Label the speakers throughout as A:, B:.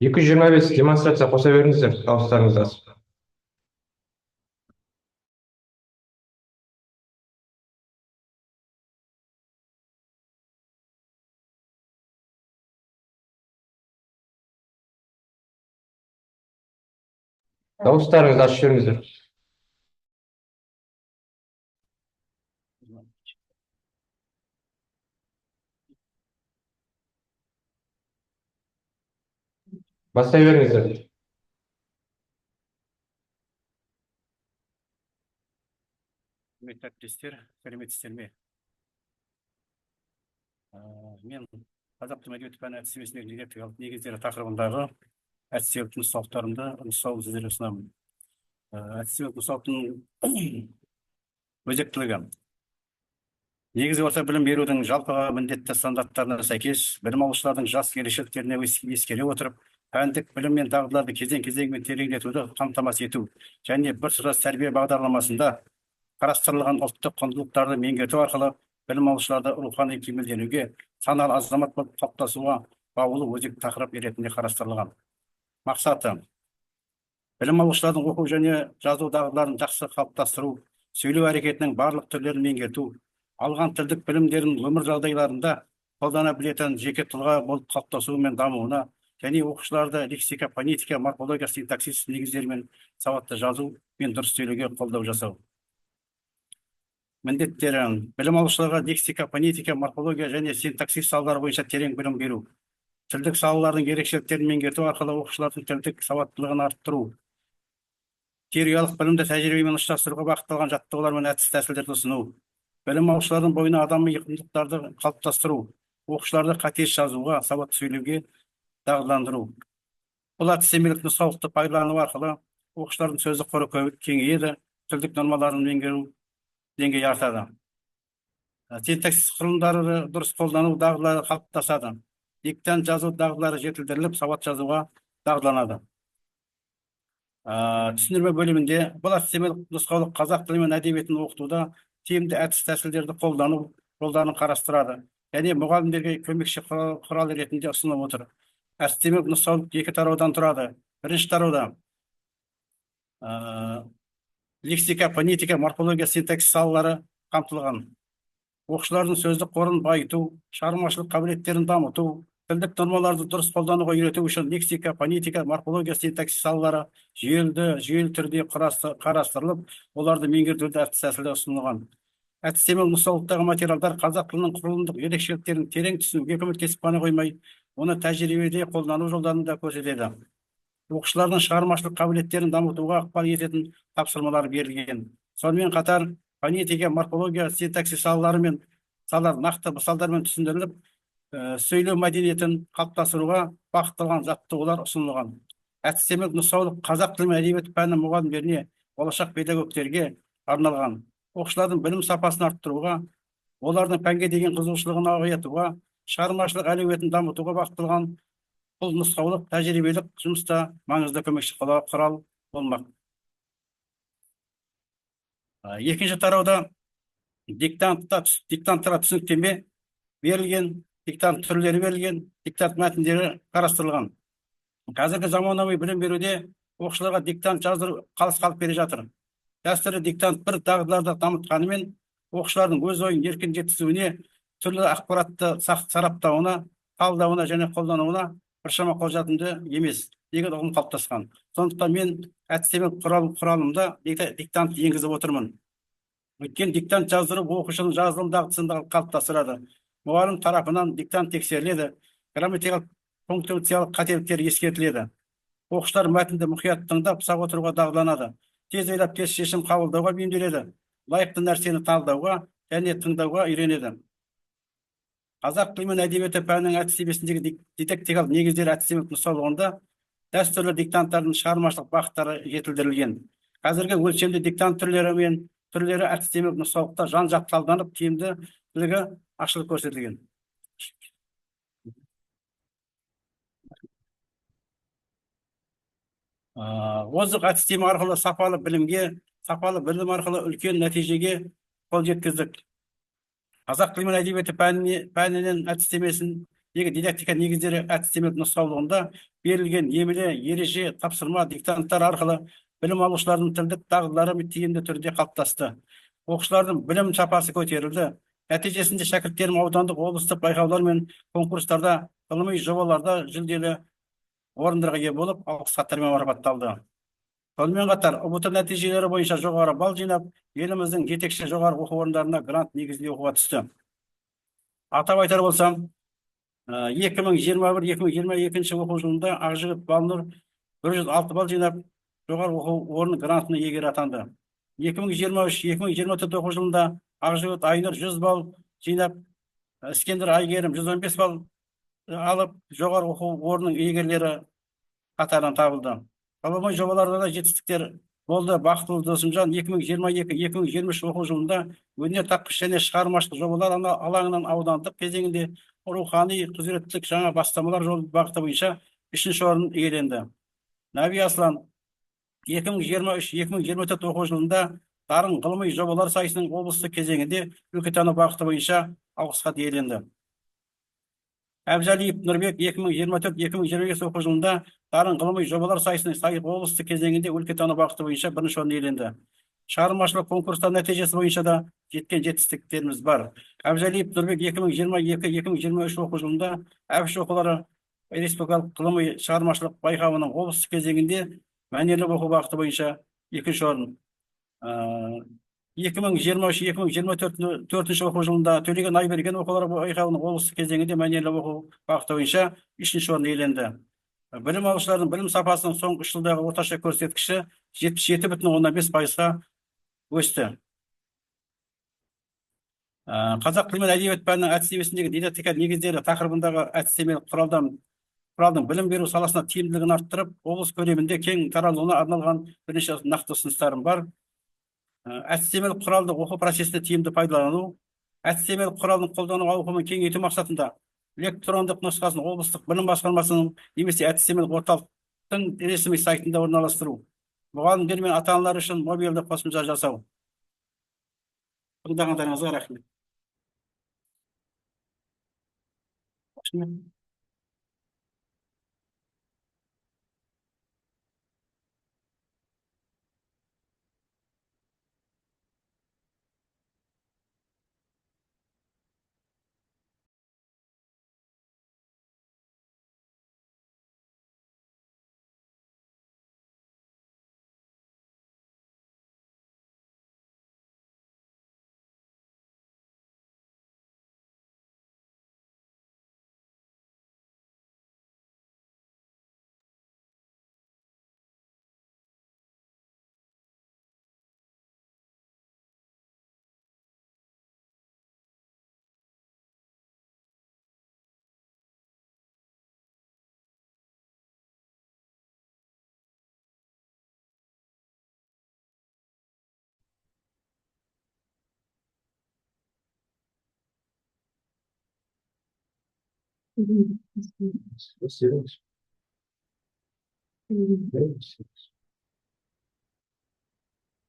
A: 225 демонстрация қоса беріңіздер, дауыстарыңызды асып. Дауыстарыңызды ашып жіберіңіздер. Бастай беріңіздер.
B: Құрметті әріптестер, сәлеметсіздер ме? Мен қазақ тілі мәдениеті пәні әдістемесіндегі дидактикалық негіздері тақырыбындағы әдістемелік нұсқаулықтарымды нұсқау сіздерге ұсынамын. Әдістемелік нұсқаулықтың өзектілігі. Негізгі орта білім берудің жалпыға міндетті стандарттарына сәйкес, білім алушылардың жас ерекшеліктеріне ескере отырып, пәндік білім мен дағдыларды кезең-кезеңмен тереңдетуді қамтамасыз ету және біртұтас тәрбие бағдарламасында қарастырылған ұлттық құндылықтарды меңгерту арқылы білім алушыларды рухани кемелденуге, саналы азамат болып қалыптасуға баулы өзекті тақырып ретінде қарастырылған. Мақсаты: білім алушылардың оқу және жазу дағдыларын жақсы қалыптастыру, сөйлеу әрекетінің барлық түрлерін меңгерту, алған тілдік білімдерін өмір жағдайларында қолдана білетін жеке тұлға болып қалыптасуы мен дамуына, және оқушыларды лексика, фонетика, морфология, синтаксис негіздерімен сауатты жазу мен дұрыс сөйлеуге қолдау жасау. Міндеттері: білім алушыларға лексика, фонетика, морфология және синтаксис салалары бойынша терең білім беру, тілдік салалардың ерекшеліктерін меңгерту арқылы оқушылардың тілдік сауаттылығын арттыру, теориялық білімді тәжірибемен ұштастыруға бағытталған жаттығулар мен әдіс тәсілдерді ұсыну, білім алушылардың бойына адами құндылықтарды қалыптастыру, оқушыларды қатесіз жазуға, сауатты сөйлеуге дағдыландыру. Бұл әдістемелік нұсқаулықты пайдалану арқылы оқушылардың сөздік қоры кеңейеді, тілдік нормаларын меңгеру деңгейі артады. Синтаксис құрылымдары дұрыс қолдану дағдылары қалыптасады. Диктант жазу дағдылары жетілдіріліп, сауат жазуға дағдыланады. Түсіндірме бөлімінде бұл әдістемелік нұсқаулық қазақ тілі мен әдебиетін оқытуда тиімді әдіс тәсілдерді қолдану жолдарын қарастырады және мұғалімдерге көмекші құрал ретінде ұсынылып отыр. Әдістемелік нұсқаулық екі тараудан тұрады. Бірінші тарауда лексика, фонетика, морфология, синтаксис салалары қамтылған. Оқушылардың сөздік қорын байыту, шығармашылық қабілеттерін дамыту, тілдік нормаларды дұрыс қолдануға үйрету үшін лексика, фонетика, морфология, синтаксис салалары жүйелі түрде қарастырылып, оларды меңгертуді әдіс тәсілде ұсынылған. Әдістемелік нұсқаулықтағы материалдар қазақ тілінің құрылымдық ерекшеліктерін терең түсінуге көмектесіп қана қоймай, оны тәжірибеде қолдану жолдарында көрсетеді. Оқушылардың шығармашылық қабілеттерін дамытуға ықпал ететін тапсырмалар берілген. Сонымен қатар фонетика, морфология, синтаксис салалары мен нақты мысалдармен түсіндіріліп, сөйлеу мәдениетін қалыптастыруға бағытталған жаттығулар ұсынылған. Әдістемелік нұсқаулық қазақ тілі мен әдебиеті пәні мұғалімдеріне, болашақ педагогтерге арналған. Оқушылардың білім сапасын арттыруға, олардың пәнге деген қызығушылығын оятуға, шығармашылық әлеуетін дамытуға бағытталған. Бұл нұсқаулық тәжірибелік жұмыста маңызды көмекші құрал болмақ. Екінші тарауда диктанттарға түсініктеме берілген, диктант түрлері берілген, диктант мәтіндері қарастырылған. Қазіргі заманауи білім беруде оқушыларға диктант жаздыру қалыс қалып бере жатыр. Дәстүрлі диктант бір дағдыларды дамытқанымен, оқушылардың өз ойын еркін жеткізуіне, түрлі ақпаратты сараптауына, талдауына және қолдануына біршама қолжетімді емес деген ұғым қалыптасқан. Сондықтан мен әдістемелік құралымда диктант енгізіп отырмын. Өйткені диктант жаздыру оқушының жазылым дағдысын қалыптастырады. Мұғалім тарапынан диктант тексеріледі, грамматикалық пунктуациялық қателіктер ескертіледі. Оқушылар мәтінді мұқият тыңдап, сақ отыруға дағдыланады. Тез ойлап, тез шешім қабылдауға бейімделеді. Лайықты нәрсені талдауға және тыңдауға үйренеді. Қазақ тілі мен әдебиеті пәнінің әдістемесіндегі дидактикалық негіздері әдістемелік нұсқаулығында дәстүрлі диктанттардың шығармашылық бағыттары жетілдірілген. Қазіргі өлшемді диктант түрлері мен түрлері әдістемелік нұсқаулықта жан-жақты талданып, тиімділігі ашылып көрсетілген. Озық әдістеме арқылы сапалы білім арқылы үлкен нәтижеге қол жеткіздік. Қазақ тілі мен әдебиеті пәнінен әдістемесін дидактика негіздері әдістемелік нұсқаулығында берілген емле, ереже, тапсырма, диктанттар арқылы білім алушылардың тілдік дағдылары тиімді түрде қалыптасты. Оқушылардың білім сапасы көтерілді. Нәтижесінде шәкірттерім аудандық, облыстық байқаулар мен конкурстарда, ғылыми жобаларда жүлделі орындарға ие болып, алғыс хаттармен марапатталды. Сонымен қатар, ұбт нәтижелері бойынша жоғары балл жинап, еліміздің жетекші жоғары оқу орындарына грант негізінде оқуға түсті. Атап айтар болсам, 2021-2022 оқу жылында Ақжігіт Балнұр 106 балл жинап, жоғары оқу орны грантының иегері атанды. 2023-2024 оқу жылында Ақжігіт Айнұр 100 балл жинап, Искендір Айгерім 115 балл алып, жоғары оқу орнының иегерлері қатарынан табылды. Ғылыми жобаларда да жетістіктер болды. Бақытұлы Досымжан 2022-2023 оқу жылында өнертапқыш және шығармашылық жобалар алаңынан аудандық кезеңінде рухани құзыреттілік жаңа бастамалар жолы бағыты бойынша 3-ші орын иеленді. Наби Аслан 2023-2024 оқу жылында дарын ғылыми жобалар сайысының облыстық кезеңінде өлкетану бағыты бойынша алғыс хат иеленді. Әбжалиев Нұрбек 2024-2025 оқу жылында дарын ғылыми жобалар сайысының облыстық кезеңінде өлкетану бағыты бойынша 1-ші орын иеленді. Шығармашылық конкурстар нәтижесі бойынша да жеткен жетістіктеріміз бар. Әбжалиев Нұрбек 2022-2023 оқу жылында Әбіш оқулары республикалық ғылыми шығармашылық байқауының облыстық кезеңінде мәнерлеп оқу бағыты бойынша 2-ші орын. 2023-2024 оқу жылында Төлеген Айберген оқулары байқауының облыстық кезеңінде мәнерлеп оқу бағыты бойынша 3-ші орын иеленді. Білім алушылардың білім сапасының соңғы 3 жылдағы орташа көрсеткіші 77,5%-ға өсті. Қазақ тілі мен әдебиет пәнінің әдістемесіндегі дидактика негіздері тақырыбындағы әдістемелік құралдың білім беру саласына тиімділігін арттырып, облыс көлемінде кең таралуына арналған бірнеше нақты ұсыныстарым бар. Әдістемелік құралды оқу процесінде тиімді пайдалану, әдістемелік құралдың қолдану ауқымын кеңейту мақсатында электрондық нұсқасын облыстық білім басқармасының немесе әдістемелік орталықтың ресми сайтында орналастыру. Мұғалімдер мен ата-аналар үшін мобильді қосымша жасау. Тыңдағандарыңызға рахмет.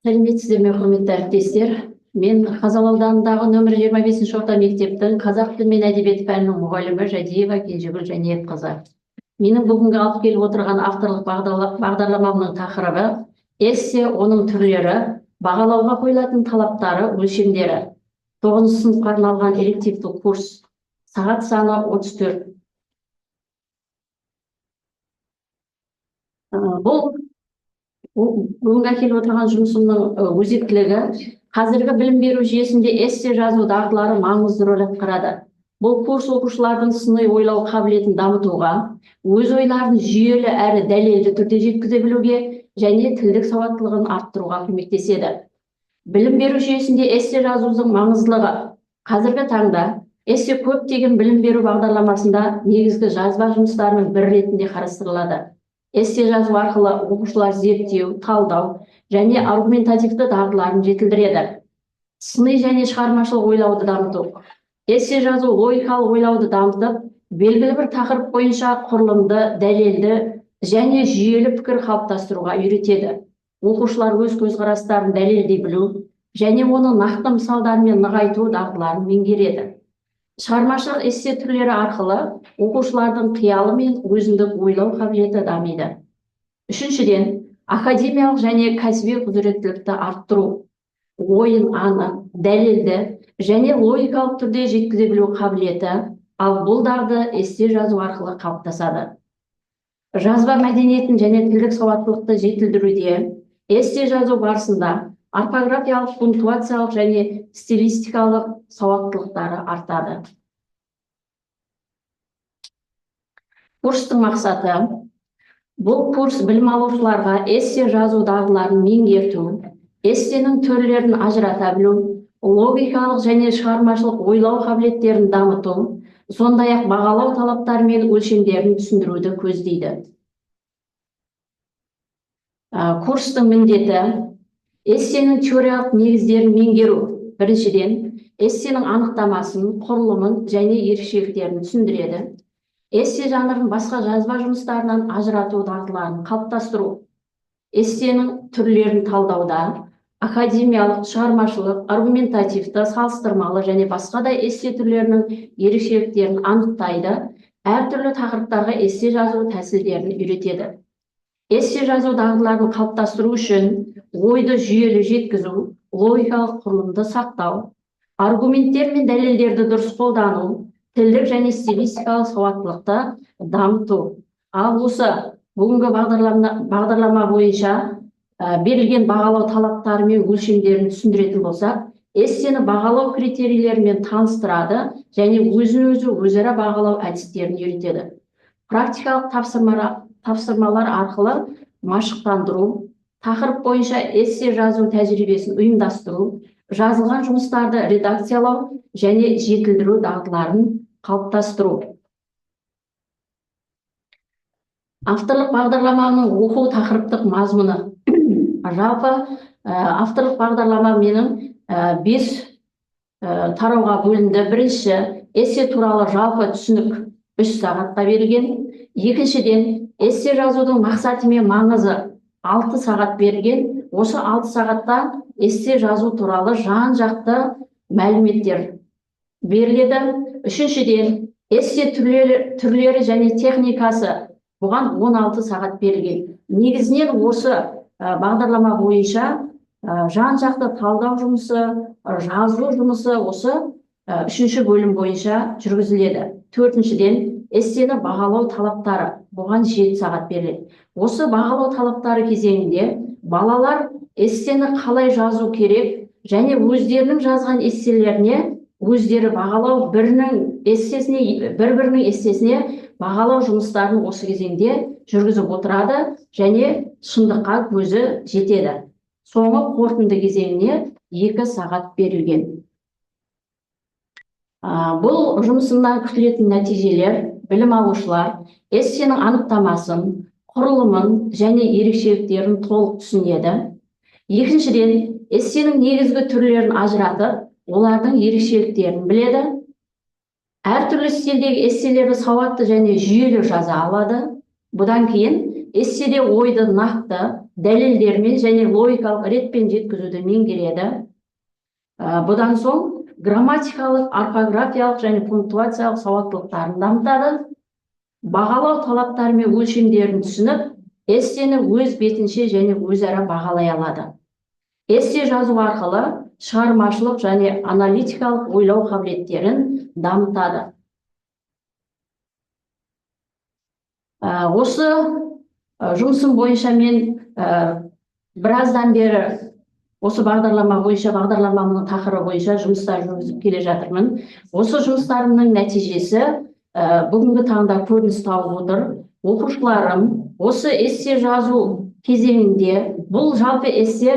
C: Сәлеметсіздер ме, құрметті әріптестер. Мен Қазалы ауданындағы нөмір 25-ші орта мектептің қазақ тілі мен әдебиет пәнінің мұғалімі Жадиева Кенжегүл Жәниетқызы. Менің бүгінгі алып келіп отырған авторлық бағдарламамның тақырыбы эссе, оның түрлері, бағалауға қойылатын талаптары, өлшемдері. 9 сыныпқа арналған элективті курс. Сағат саны 34. Бұл бүгінгі әкеліп отырған жұмысымның өзектілігі қазіргі білім беру жүйесінде эссе жазу дағдылары маңызды рөл атқарады. Бұл курс оқушылардың сыни ойлау қабілетін дамытуға, өз ойларын жүйелі әрі дәлелді түрде жеткізе білуге және тілдік сауаттылығын арттыруға көмектеседі. Білім беру жүйесінде эссе жазудың маңыздылығы. Қазіргі таңда эссе көптеген білім беру бағдарламасында негізгі жазба жұмыстарының бір ретінде қарастырылады. Эссе жазу арқылы оқушылар зерттеу, талдау және аргументативті дағдыларын жетілдіреді. Сыни және шығармашылық ойлауды дамыту. Эссе жазу логикалық ойлауды дамытып, белгілі бір тақырып бойынша құрылымды, дәлелді және жүйелі пікір қалыптастыруға үйретеді. Оқушылар өз көзқарастарын дәлелдей білу және оны нақты мысалдармен нығайту дағдыларын меңгереді. Шығармашылық эссе түрлері арқылы оқушылардың қиялы мен өзіндік ойлау қабілеті дамиды. Үшіншіден, академиялық және кәсіби құзыреттілікті арттыру, ойын анық, дәлелді және логикалық түрде жеткізе білу қабілеті, ал бұл дағды эссе жазу арқылы қалыптасады. Жазба мәдениетін және тілдік сауаттылықты жетілдіруде эссе жазу барысында орфографиялық, пунктуациялық және стилистикалық сауаттылықтары артады. Курстың мақсаты: бұл курс білім алушыларға эссе жазу дағдыларын меңгерту, эссенің түрлерін ажырата білу, логикалық және шығармашылық ойлау қабілеттерін дамыту, сондай-ақ бағалау талаптары мен өлшемдерін түсіндіруді көздейді. Курстың міндеті: эссенің теориялық негіздерін меңгеру. Біріншіден, эссенің анықтамасын, құрылымын және ерекшеліктерін түсіндіреді. Эссе жанрын басқа жазба жұмыстарынан ажырату дағдыларын қалыптастыру. Эссенің түрлерін талдауда академиялық, шығармашылық, аргументативті, салыстырмалы және басқа да эссе түрлерінің ерекшеліктерін анықтайды, әртүрлі тақырыптарға эссе жазу тәсілдерін үйретеді. Эссе жазу дағдыларын қалыптастыру үшін ойды жүйелі жеткізу, логикалық құрылымды сақтау, аргументтер мен дәлелдерді дұрыс қолдану, тілдік және стилистикалық сауаттылықты дамыту. Ал осы бүгінгі бағдарлама бойынша берілген бағалау талаптары мен өлшемдерін түсіндіретін болсақ, эссені бағалау критерийлерімен таныстырады және өзін-өзі өзара бағалау әдістерін үйретеді. Практикалық тапсырмалар арқылы машықтандыру, тақырып бойынша эссе жазу тәжірибесін ұйымдастыру, жазылған жұмыстарды редакциялау және жетілдіру дағдыларын қалыптастыру. Авторлық бағдарламаның оқу тақырыптық мазмұны. Жалпы авторлық бағдарлама менің 5 тарауға бөлінді. Бірінші, эссе туралы жалпы түсінік 3 сағатта берілген. Екіншіден, эссе жазудың мақсаты мен маңызы 6 сағат берілген. Осы 6 сағатта эссе жазу туралы жан-жақты мәліметтер беріледі. Үшіншіден, эссе түрлері және техникасы, бұған 16 сағат берілген. Негізінен осы бағдарлама бойынша жан-жақты талдау жұмысы, жазу жұмысы осы 3-ші бөлім бойынша жүргізіледі. Төртіншіден, эссені бағалау талаптары, бұған 7 сағат беріледі. Осы бағалау талаптары кезеңінде балалар эссені қалай жазу керек және өздерінің жазған эсселеріне өздері бағалау, бірбірінің эссесіне бағалау жұмыстарын осы кезеңде жүргізіп отырады және шындыққа көзі жетеді. Соңғы қорытынды кезеңіне 2 сағат берілген. Бұл жұмысынан күтілетін нәтижелер: білім алушылар эссенің анықтамасын, құрылымын және ерекшеліктерін толық түсінеді. Екіншіден, эссенің негізгі түрлерін ажыратып, олардың ерекшеліктерін біледі. Әртүрлі стильдегі эсселерді сауатты және жүйелі жаза алады. Бұдан кейін эсседе ойды нақты, дәлелдермен және логикалық ретпен жеткізуді меңгереді. Бұдан соң грамматикалық, орфографиялық және пунктуациялық сауаттылықтарын дамытады. Бағалау талаптары мен өлшемдерін түсініп, эссені өз бетінше және өзара бағалай алады. Эссе жазу арқылы шығармашылық және аналитикалық ойлау қабілеттерін дамытады. Осы жұмысым бойынша мен біраздан бері осы бағдарлама бойынша, бағдарламаның тақырыбы бойынша жұмыстар жүргізіп келе жатырмын. Осы жұмыстарымның нәтижесі бүгінгі таңда көрініс тауып отыр. Оқушыларым осы эссе жазу кезеңінде, бұл жалпы эссе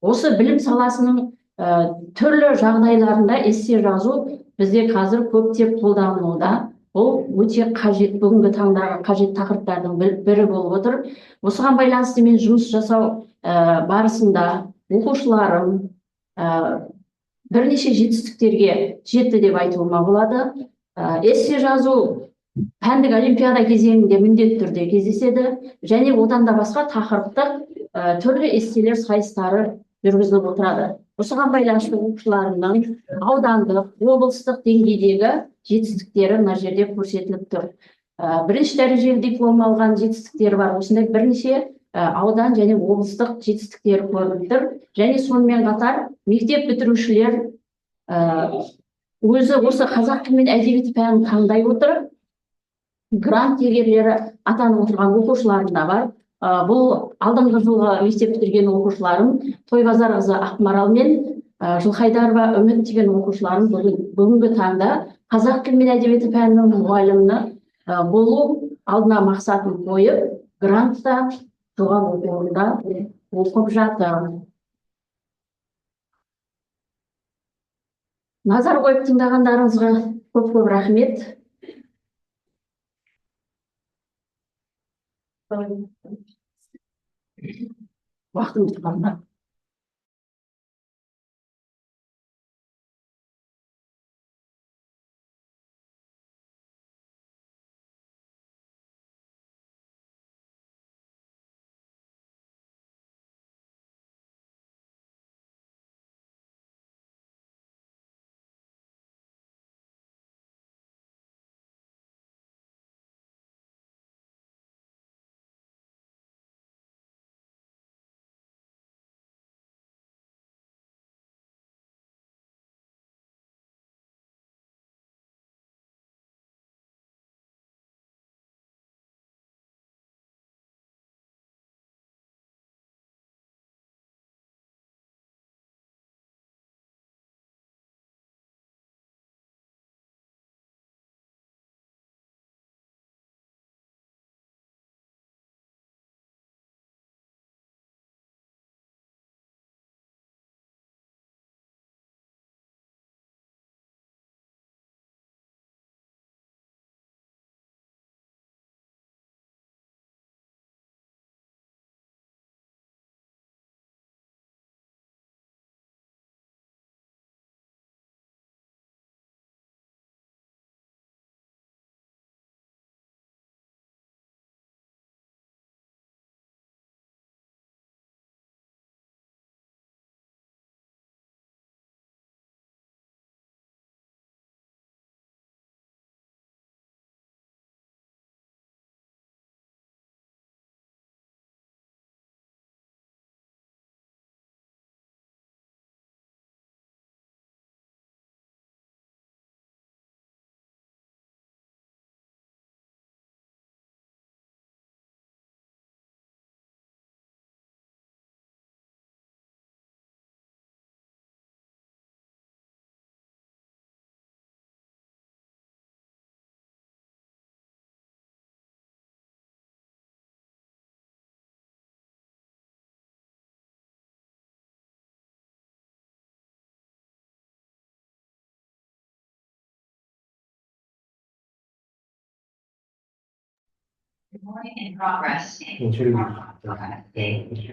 C: осы білім саласының түрлі жағдайларында эссе жазу бізде қазір көптеп қолданылуда. Бұл өте қажет, бүгінгі таңдағы қажет тақырыптардың бірі болып отыр. Осыған байланысты мен жұмыс жасау барысында оқушыларым бірнеше жетістіктерге жетті деп айтуыма болады. Эссе жазу пәндік олимпиада кезеңінде міндетті түрде кездеседі және одан да басқа тақырыптық түрлі эсселер сайыстары жүргізіліп отырады. Осыған байланысты оқушыларының аудандық, облыстық деңгейдегі жетістіктері мына жерде көрсетіліп тұр. Бірінші дәрежелі диплом алған жетістіктері бар. Осындай бірнеше аудан және облыстық жетістіктері көрініп тұр. Және сонымен қатар мектеп бітірушілер өзі осы қазақ тілі мен әдебиеті пәнін таңдай отырып, грант иегерлері атанып отырған оқушыларым да бар. Бұл алдыңғы жылғы мектеп бітірген оқушыларым Тойбазарқызы Ақмарал мен Жылқайдарова Үміт деген оқушыларым бүгінгі таңда қазақ тілі мен әдебиеті пәнінің мұғалімі болу алдына мақсатын қойып, грантта жоғары оқу орнында оқып жатыр. Назар қойып тыңдағандарыңызға көп рахмет. Уақытымыз қалмады.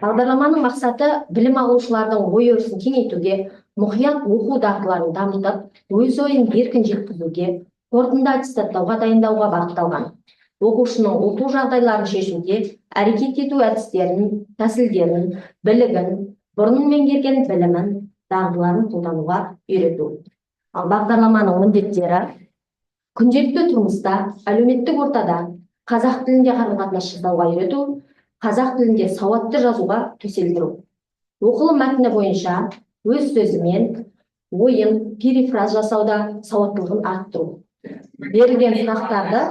C: Бағдарламаның мақсаты білім алушылардың ой өрісін кеңейтуге, мұқият оқу дағдыларын дамытып, өз ойын еркін жеткізуге, қорытынды аттестаттауға дайындауға бағытталған. Оқушының оқу жағдайларын шешуде әрекет ету әдістерін, тәсілдерін, білігін, бұрын меңгерген білімін, дағдыларын қолдануға үйрету. Ал бағдарламаның міндеттері күнделікті тұрмыста, әлеуметтік ортада қазақ тілінде қарым-қатынас жасауға үйрету, қазақ тілінде сауатты жазуға төселдіру. Оқылым мәтіні бойынша өз сөзімен ойын, перифраз жасауда сауаттылығын арттыру. Берілген сұрақтарды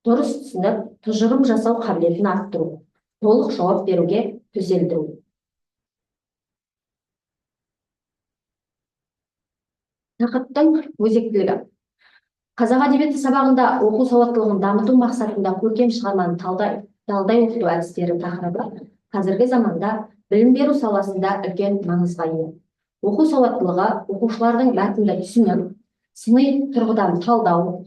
C: дұрыс түсініп, тұжырым жасау қабілетін арттыру. Толық жауап беруге төселдіру. Тақырыптың өзектілігі. Қазақ әдебиеті сабағында оқу сауаттылығын дамыту мақсатында көркем шығарманы талдай оқыту әдістері тақырыбы қазіргі заманда білім беру саласында үлкен маңызға ие. Оқу сауаттылығы оқушылардың мәтінді түсініп, сыни тұрғыдан талдау,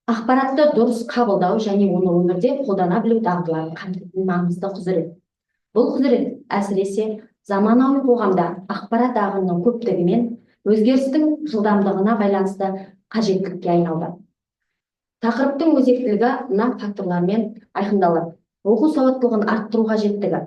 C: ақпаратты дұрыс қабылдау және оны өмірде қолдана білу дағдыларын қамтитын маңызды құзырет. Бұл құзырет әсіресе заманауи қоғамда ақпарат ағынының көптігі мен өзгерістің жылдамдығына байланысты қажеттілікке айналды. Тақырыптың өзектілігі мына факторлармен айқындалады. Оқу сауаттылығын арттыру қажеттігі.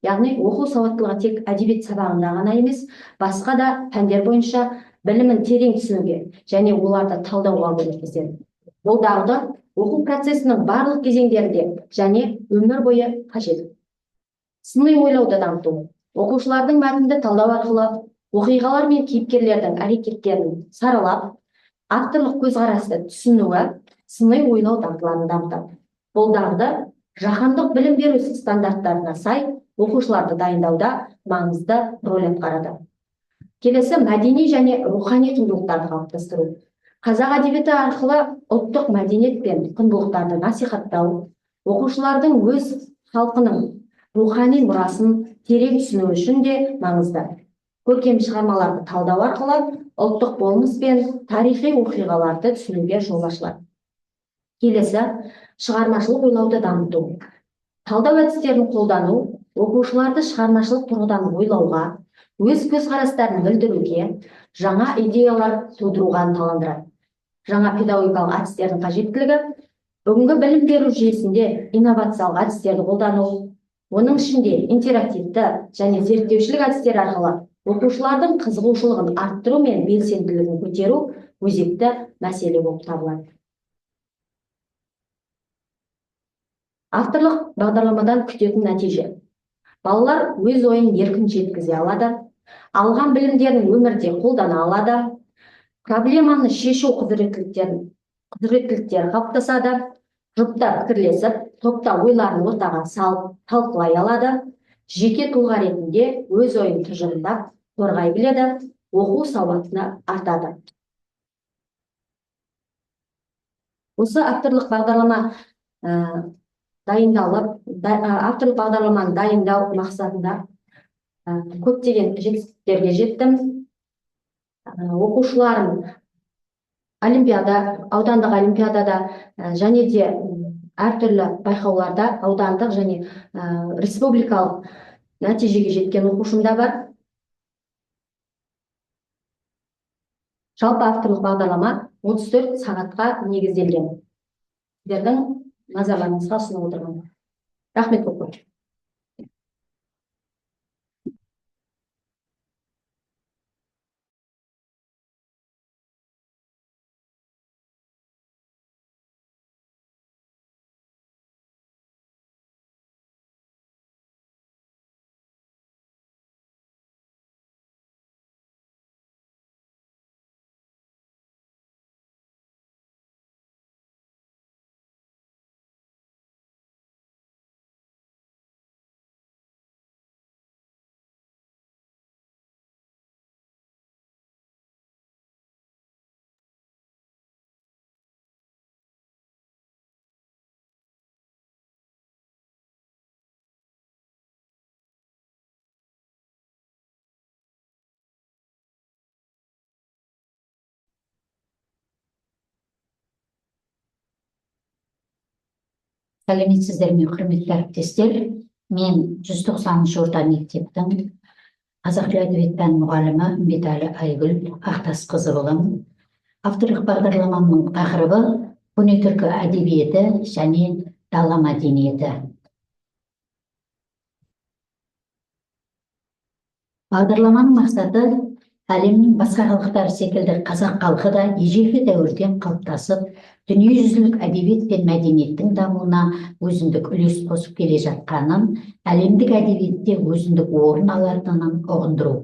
C: Яғни оқу сауаттылығы тек әдебиет сабағында ғана емес, басқа да пәндер бойынша білімін терең түсінуге және оларды талдауға көмектеседі. Бұл дағды оқу процесінің барлық кезеңдерінде және өмір бойы қажет. Сыни ойлауды дамыту. Оқушылардың мәтінді талдау арқылы оқиғалар мен кейіпкерлердің әрекеттерін саралап, авторлық көзқарасты түсінуі сыни ойлау дағдыларын дамытады. Бұл дағды жаһандық білім беру стандарттарына сай оқушыларды дайындауда маңызды рөл атқарады. Келесі мәдени және рухани құндылықтарды қалыптастыру. Қазақ әдебиеті арқылы ұлттық мәдениет пен құндылықтарды насихаттау, оқушылардың өз халқының рухани мұрасын терең түсіну үшін де маңызды. Көркем шығармаларды талдау арқылы ұлттық болмыс пен тарихи оқиғаларды түсінуге жол ашылады. Келесі, шығармашылық ойлауды дамыту. Талдау әдістерін қолдану оқушыларды шығармашылық тұрғыдан ойлауға, өз көзқарастарын білдіруге, жаңа идеялар тудыруға ынталандырады. Жаңа педагогикалық әдістердің қажеттілігі бүгінгі білім беру жүйесінде инновациялық әдістерді қолдану, оның ішінде интерактивті және зерттеушілік әдістер арқылы оқушылардың қызығушылығын арттыру мен белсенділігін көтеру өзекті мәселе болып табылады. Авторлық бағдарламадан күтетін нәтиже. Балалар өз ойын еркін жеткізе алады, алған білімдерін өмірде қолдана алады, проблеманы шешу құзыреттіліктері қалыптасады, жұпта пікірлесіп, топта ойларын ортаға салып, талқылай алады, жеке тұлға ретінде өз ойын тұжырымдап, қорғай біледі, оқу сауатына артады. Осы авторлық бағдарламаны дайындау мақсатында көптеген жетістіктерге жеттім. Оқушыларым олимпиада, аудандық олимпиадада және де әртүрлі байқауларда аудандық және республикалық нәтижеге жеткен оқушымда бар. Жалпы авторлық бағдарлама 34 сағатқа негізделген. Сіздердің назарларыңызға ұсынып отырмын. Рахмет көп.
D: Сәлеметсіздер ме, құрметті әріптестер. Мен 190 орта мектептің қазақ тілі әдебиет пәні мұғалімі Үмбетәлі Айгүл Ақтасқызыбылым. Авторлық бағдарламамның тақырыбы көне түркі әдебиеті және дала мәдениеті. Бағдарламаның мақсаты әлемнің басқа халықтары секілді қазақ халқы да ежелгі дәуірден қалыптасып, дүниежүзілік әдебиет пен мәдениеттің дамуына өзіндік үлес қосып келе жатқанын, әлемдік әдебиетте өзіндік орын алатынын ұғындыру.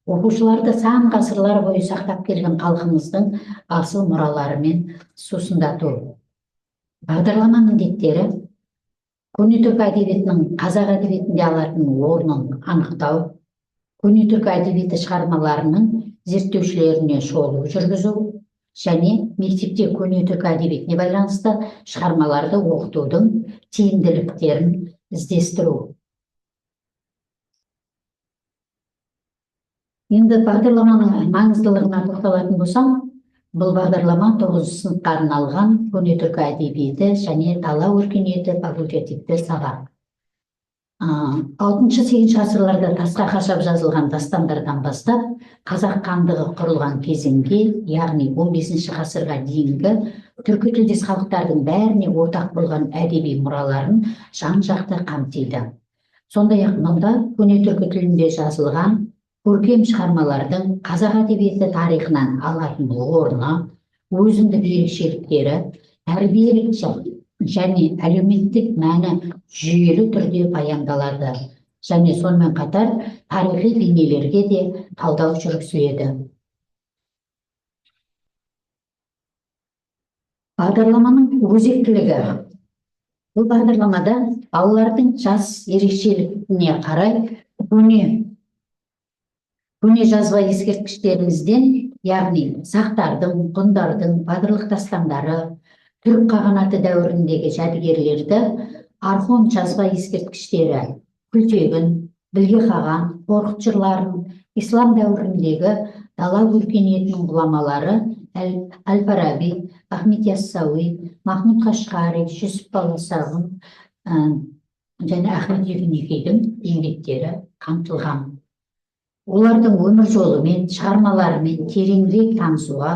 D: Оқушыларды сан ғасырлар бойы сақтап келген халқымыздың асыл мұраларымен сусындату. Бағдарлама міндеттері көне түркі әдебиетінің қазақ әдебиетінде алатын орнын анықтау, көне түркі әдебиеті шығармаларының зерттеушілеріне шолу жүргізу және мектепте көне түркі әдебиетіне байланысты шығармаларды оқытудың тиімділіктерін іздестіру. Енді бағдарламаның маңыздылығына тоқталатын болсам, бұл бағдарлама 9 сыныпқа арналған көне түркі әдебиеті және дала өркениеті факультативті сабақ. 6-8 ғасырларда тасқа қашап жазылған дастандардан бастап, қазақ хандығы құрылған кезеңге, яғни 15 ғасырға дейінгі түркі тілдес халықтардың бәріне ортақ болған әдеби мұраларын жан-жақты қамтиды. Сондай-ақ мұнда көне түркі тілінде жазылған көркем шығармалардың қазақ әдебиеті тарихынан алатын орны, өзіндік ерекшеліктері, тәрбиелік және әлеуметтік мәні жүйелі түрде баяндалады. Және сонымен қатар тарихи бейнелерге де талдау жүргізіледі. Бағдарламаның өзектілігі. Бұл бағдарламада балалардың жас ерекшелігіне қарай көне жазба ескерткіштерімізден, яғни сақтардың, ғұндардың, батырлық дастандары, түрік қағанаты дәуіріндегі жәдігерлерді, Орхон жазба ескерткіштері, Күлтегін, Білге қаған, Қорқыт жырларын, ислам дәуіріндегі дала өркениетінің ғұламалары Әл-Фараби, Ахмет Яссауи, Махмуд Қашқари, Жүсіп Баласағұн және Ахмет Евнихидің еңбектері қамтылған. Олардың өмір жолымен, шығармаларымен тереңірек танысуға,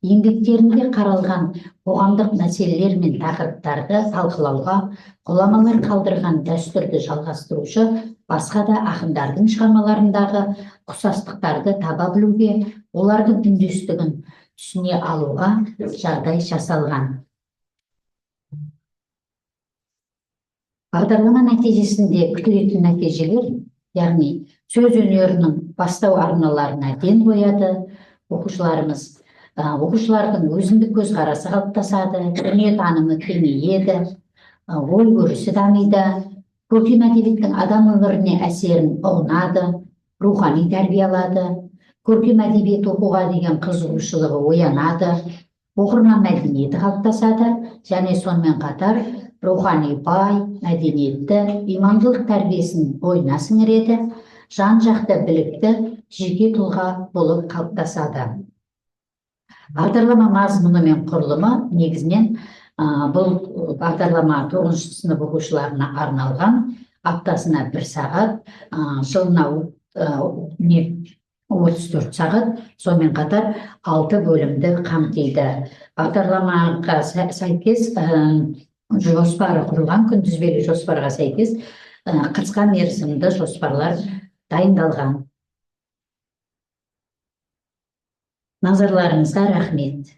D: еңбектерінде қаралған қоғамдық мәселелер мен тақырыптарды талқылауға, ғұламалар қалдырған дәстүрді жалғастырушы басқа да ақындардың шығармаларындағы ұқсастықтарды таба білуге, олардың үндестігін түсіне алуға жағдай жасалған. Бағдарлама нәтижесінде күтілетін нәтижелер, яғни сөз өнерінің бастау арналарына ден қояды, оқушылардың өзіндік көзқарасы қалыптасады, дүниетанымы кеңейеді, ой өрісі дамиды, көркем әдебиеттің адам өміріне әсерін ұғынады, рухани тәрбие алады, көркем әдебиет оқуға деген қызығушылығы оянады, оқырман мәдениеті қалыптасады, және сонымен қатар рухани бай, мәдениетті, имандылық тәрбиесін бойына сіңіреді, жан-жақты білікті жеке тұлға болып қалыптасады. Бағдарлама мазмұны мен құрылымы негізінен бұл бағдарлама 9-шы сынып оқушыларына арналған, аптасына 1 сағат, жылына 34 сағат, сонымен қатар 6 бөлімді қамтиды. Бағдарламаға сәйкес жоспары құрылған, күнтізбелік жоспарға сәйкес қысқа мерзімді жоспарлар дайындалған. Назарларыңызға рахмет.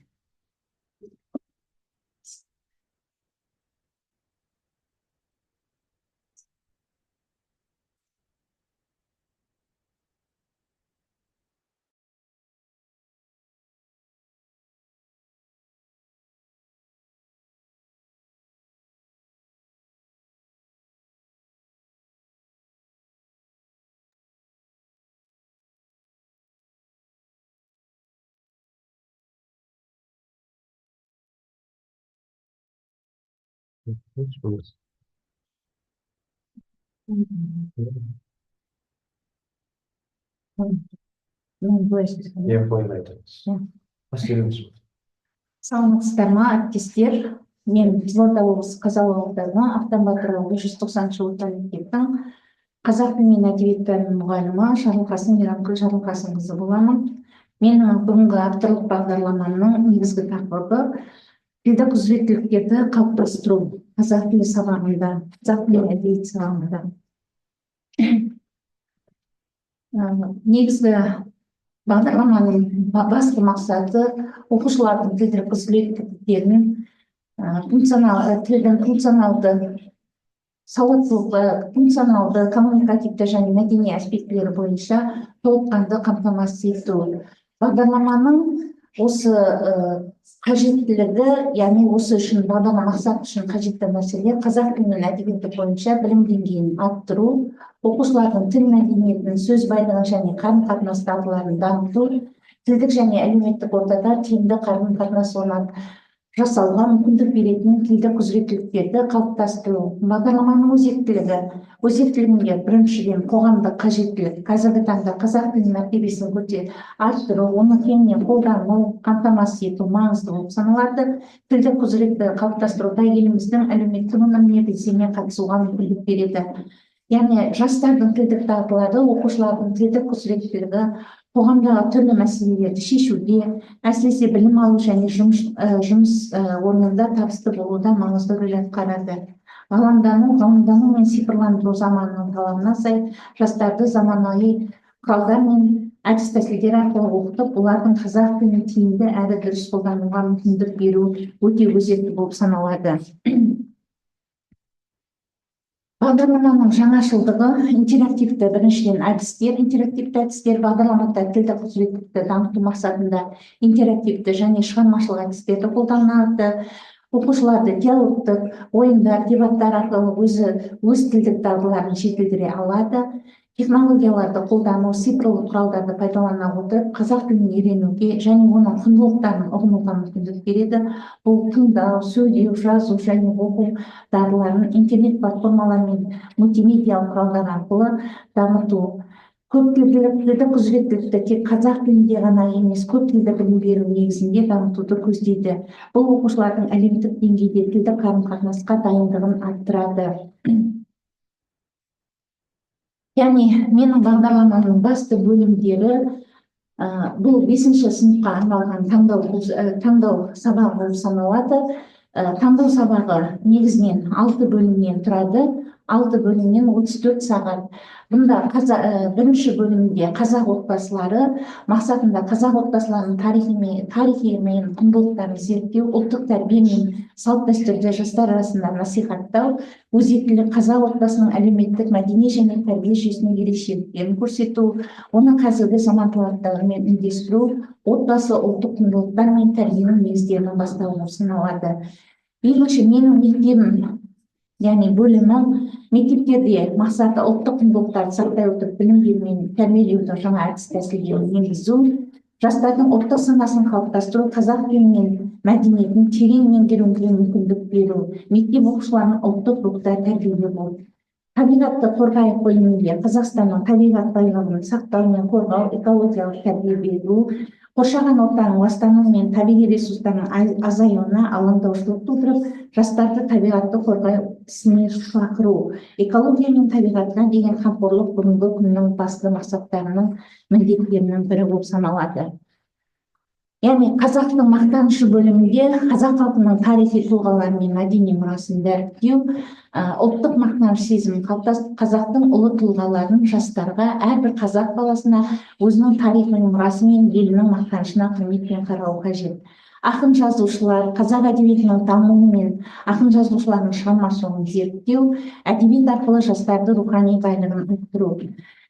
A: Я понял это. Последуем.
E: Саламатсыздар ма, әріптестер? Мен Қызылорда облысы Қазалы ауданы Автоматыр 590 орта мектептің қазақ тілі мен әдебиет пәнінің мұғалімі Жарылқасын Мейрамкүл Жарылқасынқызы боламын. Менің бүгінгі авторлық бағдарламамның негізгі тақырыбы тілдік құзыреттіліктерді қалыптастыру қазақ тілі сабағында, қазақ тілі мен әдебиет сабағында. Негізгі бағдарламаның басты мақсаты оқушылардың тілдік құзыреттіліктерін тілдің функционалды сауаттылығы, функционалды, коммуникативті және мәдени аспектілері бойынша толыққанды қамтамасыз ету. Бағдарламаның осы қажеттілігі, яғни осы үшін бағдарлама мақсат үшін қажетті мәселе қазақ тілі мен әдебиеті бойынша білім деңгейін арттыру, оқушылардың тіл мәдениетінің, сөз байлығы және қарым-қатынас дағдыларын дамыту, тілдік және әлеуметтік ортада тиімді қарым-қатынас жасауға мүмкіндік беретін тілдік құзыреттіліктерді қалыптастыру. Бағдарламаның өзектілігінде біріншіден қоғамдық қажеттілік, қазіргі таңда қазақ тілінің мәртебесін арттыру, оны кеңінен қолдану, қамтамасыз ету маңызды болып саналады. Тілдік құзыретті қалыптастыруда еліміздің әлеуметтік-экономикалық белсене қатысуға мүмкіндік береді. Яғни жастардың тілдік дағдылары, оқушылардың тілдік құзыреттілігі қоғамдағы түрлі мәселелерді шешуде, әсіресе білім алу және жұмыс орнында табысты болуда маңызды рөл атқарады. ғаламдану мен цифрландыру заманының талабына сай жастарды заманауи құралдар мен әдіс тәсілдер арқылы оқытып, олардың қазақ тілін тиімді әрі дұрыс қолдануға мүмкіндік беру өте өзекті болып саналады. Бағдарламаның жаңашылдығы интерактивті біріншіден интерактивті әдістер бағдарламада тілдік құзыреттілікті дамыту мақсатында интерактивті және шығармашылық әдістерді қолданады. Оқушыларды диалогтық ойындар, дебаттар арқылы өз тілдік дағдыларын жетілдіре алады. Технологияларды қолдану, цифрлық құралдарды пайдалана отырып, қазақ тілін үйренуге және оның құндылықтарын ұғынуға мүмкіндік береді. Бұл тыңдау, сөйлеу, жазу және оқу дағдыларын интернет платформалар мен мультимедиалық құралдар арқылы дамыту. Көптілділік тілдік құзыреттілікті тек қазақ тілінде ғана емес, көп тілді білім беру негізінде дамытуды көздейді. Бұл оқушылардың әлемдік деңгейде тілдік қарым-қатынасқа дайындығын арттырады. Яғни менің бағдарламамның басты бөлімдері бұл 5-ші сыныпқа арналған таңдау сабағы болып саналады. Таңдау сабағы негізінен 6 бөлімнен тұрады. 6 бөлімнен 34 сағат. Бұнда бірінші бөлімде қазақ отбасылары мақсатында қазақ отбасыларының тарихи мен құндылықтарын зерттеу, ұлттық тәрбие мен салт-дәстүрді жастар арасында насихаттау, өзектілік қазақ отбасының әлеуметтік, мәдени және тәрбие жүйесінің ерекшеліктерін көрсету, оны қазіргі заман талаптарымен үндестіру, отбасы ұлттық құндылықтар мен тәрбиенің негіздерінің бастауы болып саналады. Екінші, менің мектебім, яғни бөлімім мектептерде мақсаты ұлттық құндылықтарды сақтай отырып білім беру мен тәрбиелеудің жаңа әдіс тәсілдерін енгізу, жастардың ұлттық санасын қалыптастыру, қазақ тілі мен мәдениетін терең меңгеруге мүмкіндік беру, мектеп оқушыларының ұлттық рухта тәрбиелеу. Табиғатты қорғайық бөлімінде Қазақстанның табиғат байлығын сақтау мен қорғау, экологиялық тәрбие беру, қоршаған ортаның ластануы мен табиғи ресурстардың азаюына алаңдаушылық тудырып, жастарды табиғатты қорғау ісіне шақыру. Экология мен табиғатқа деген қамқорлық бүгінгі күннің басты мақсаттарының міндеттерінің бірі болып саналады. Яғни қазақтың мақтанышы бөлімінде қазақ халқының тарихи тұлғалары мен мәдени мұрасын дәріптеу, ұлттық мақтаныш сезімін қалыптастырып, қазақтың ұлы тұлғаларын жастарға, әрбір қазақ баласына өзінің тарихи мұрасы мен елінің мақтанышына құрметпен қарау қажет. Ақын жазушылар, қазақ әдебиетінің дамуы мен ақын жазушылардың шығармашылығын зерттеу, әдебиет арқылы жастарды рухани байлығын арттыру.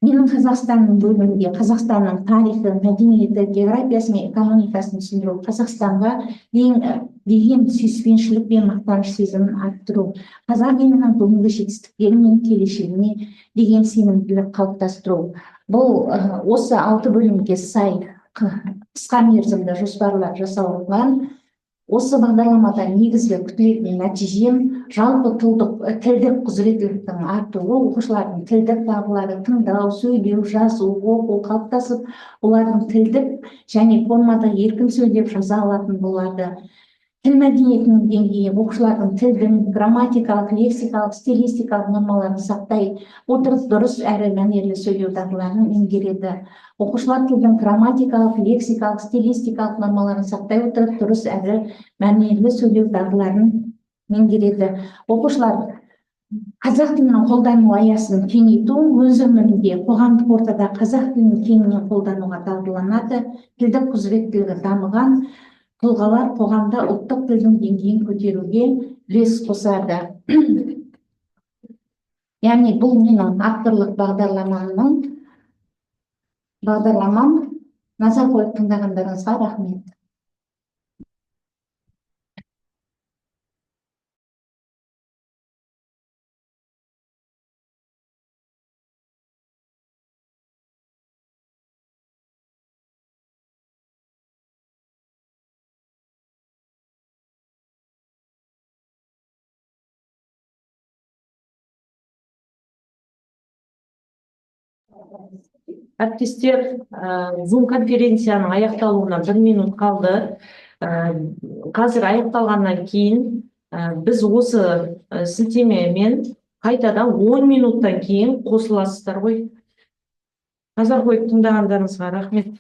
E: Менің Қазақстанның бөлімінде Қазақстанның тарихы, мәдениеті, географиясы мен экономикасын түсіндіру, Қазақстанға деген сүйіспеншілік пен мақтаныш сезімін арттыру, қазақ елінің бүгінгі жетістіктері мен келешегіне деген сенімділік қалыптастыру. Бұл осы 6 бөлімге сай қысқа мерзімді жоспарлар жасалған. Осы бағдарламада негізгі күтілетін нәтижем жалпы тілдік құзыреттіліктің артуы, оқушылардың тілдік дағдылары тыңдау, сөйлеу, жазу, оқу қалыптасып, олардың тілдік және формада еркін сөйлеп жаза алатын болады. Тіл мәдениетінің деңгейі оқушылардың тілдің грамматикалық, лексикалық, стилистикалық нормаларын сақтай отырып дұрыс әрі мәнерлі сөйлеу дағдыларын меңгереді. Оқушылар тілдің грамматикалық, лексикалық, стилистикалық нормаларын сақтай отырып дұрыс әрі мәнерлі сөйлеу дағдыларын меңгереді. Оқушылар қазақ тілінің қолдану аясын кеңейту, өз өмірінде қоғамдық ортада қазақ тілін кеңінен қолдануға дағдыланады. Тілдік құзыреттілігі дамыған тұлғалар қоғамда ұлттық тілдің деңгейін көтеруге үлес қосады. Яғни бұл менің авторлық бағдарламам. Назар қойып тыңдағандарыңызға рахмет.
C: Әріптестер, Zoom конференцияның аяқталуына 1 минут қалды. Қазір аяқталғаннан кейін біз осы сілтемемен қайтадан 10 минуттан кейін қосыласыздар ғой. Назар қойып тыңдағандарыңызға рахмет.